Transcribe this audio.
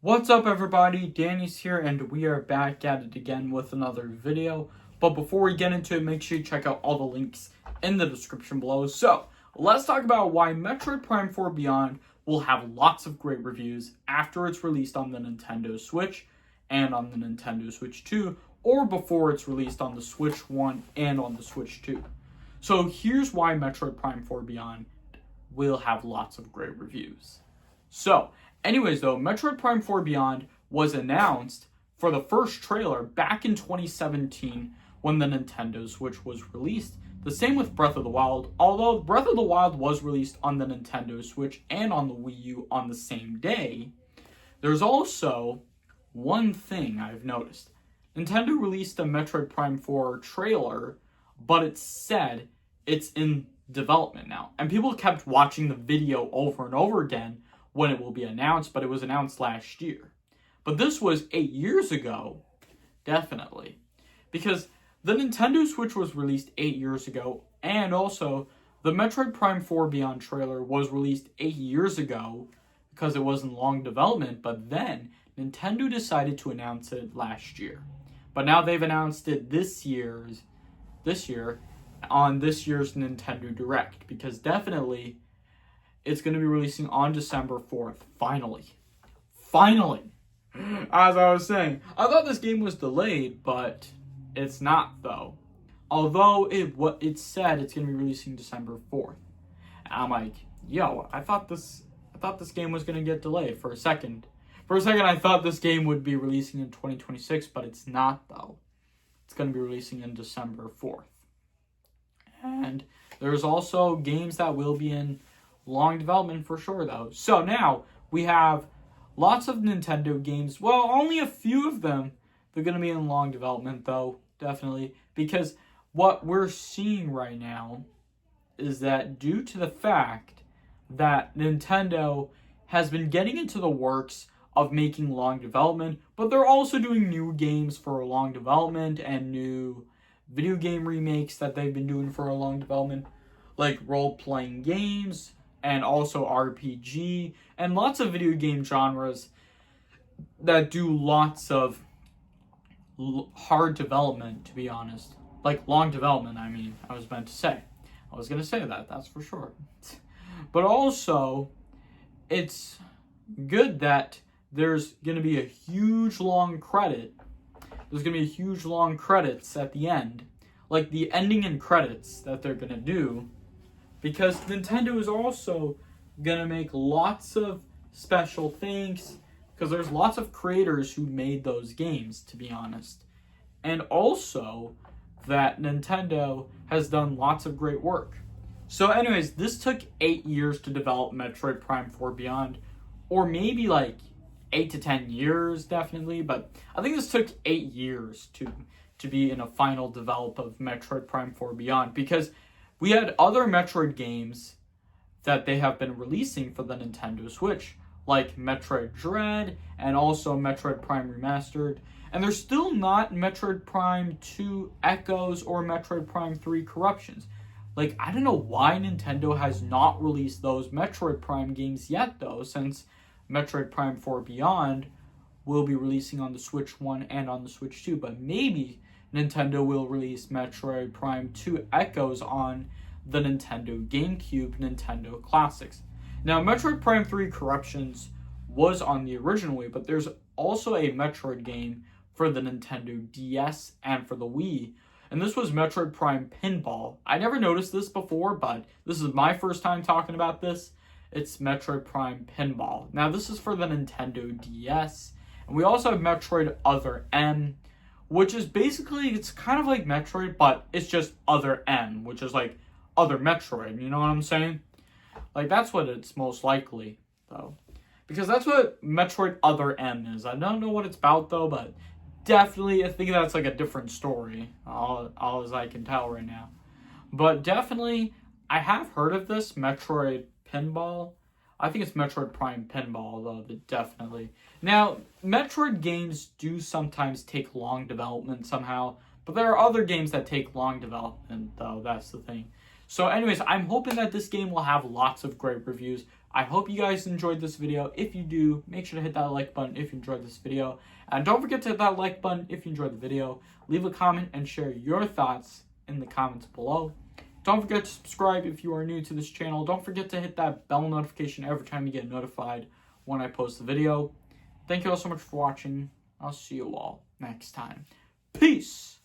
What's up everybody, Danny's here and we are back at it again with another video. But before we get into it, make sure you check out all the links in the description below. So, let's talk about why Metroid Prime 4 Beyond will have lots of great reviews after it's released on the Nintendo Switch and on the Nintendo Switch 2, or before it's released on the Switch 1 and on the Switch 2. So here's why Metroid Prime 4 Beyond will have lots of great reviews. So, anyways though, Metroid Prime 4 Beyond was announced for the first trailer back in 2017 when the Nintendo Switch was released. The same with Breath of the Wild, although Breath of the Wild was released on the Nintendo Switch and on the Wii U on the same day. There's also one thing I've noticed. Nintendo released a Metroid Prime 4 trailer, but it said it's in development now. And people kept watching the video over and over again when it will be announced, but it was announced last year. But this was 8 years ago, definitely. Because the Nintendo Switch was released 8 years ago, and also the Metroid Prime 4 Beyond trailer was released 8 years ago because it was in long development, but then Nintendo decided to announce it last year. But now they've announced it this year on this year's Nintendo Direct, because definitely it's going to be releasing on December 4th. Finally. As I was saying, I thought this game was delayed, but it's not though. Although it said it's going to be releasing December 4th. And I'm like, yo, I thought this game was going to get delayed for a second. For a second, I thought this game would be releasing in 2026, but it's not though. It's going to be releasing in December 4th. And there's also games that will be in long development for sure though. So now we have lots of Nintendo games. Well, only a few of them they're going to be in long development though, definitely. Because what we're seeing right now is that due to the fact that Nintendo has been getting into the works of making long development, but they're also doing new games for long development and new video game remakes that they've been doing for a long development, like role-playing games and also RPG and lots of video game genres that do lots of hard development, to be honest. Like long development, I was meant to say. I was going to say that, that's for sure. But also, it's good that there's going to be a huge long credit. There's going to be a huge long credits at the end. Like the ending and credits that they're going to do. Because Nintendo is also going to make lots of special things. Because there's lots of creators who made those games, to be honest. And also that Nintendo has done lots of great work. So anyways, this took 8 years to develop Metroid Prime 4 Beyond. Or maybe like 8 to 10 years, definitely. But I think this took 8 years to be in a final develop of Metroid Prime 4 Beyond. Because we had other Metroid games that they have been releasing for the Nintendo Switch, like Metroid Dread and also Metroid Prime Remastered. And there's still not Metroid Prime 2 Echoes or Metroid Prime 3 Corruptions. Like, I don't know why Nintendo has not released those Metroid Prime games yet, though, since Metroid Prime 4 Beyond will be releasing on the Switch 1 and on the Switch 2. But maybe Nintendo will release Metroid Prime 2 Echoes on the Nintendo GameCube Nintendo Classics. Now, Metroid Prime 3 Corruptions was on the original Wii, but there's also a Metroid game for the Nintendo DS and for the Wii. And this was Metroid Prime Pinball. I never noticed this before, but this is my first time talking about this. It's Metroid Prime Pinball. Now, this is for the Nintendo DS. And we also have Metroid Other M, which is basically, it's kind of like Metroid, but it's just Other M, which is like Other Metroid. You know what I'm saying? Like, that's what it's most likely, though. Because that's what Metroid Other M is. I don't know what it's about, though, but definitely, I think that's like a different story, all as I can tell right now. But definitely, I have heard of this, Metroid Pinball. I think it's Metroid Prime Pinball, though, definitely. Now, Metroid games do sometimes take long development somehow, but there are other games that take long development, though, that's the thing. So anyways, I'm hoping that this game will have lots of great reviews. I hope you guys enjoyed this video. If you do, make sure to hit that like button if you enjoyed this video. And don't forget to hit that like button if you enjoyed the video. Leave a comment and share your thoughts in the comments below. Don't forget to subscribe if you are new to this channel. Don't forget to hit that bell notification every time you get notified when I post the video. Thank you all so much for watching. I'll see you all next time. Peace!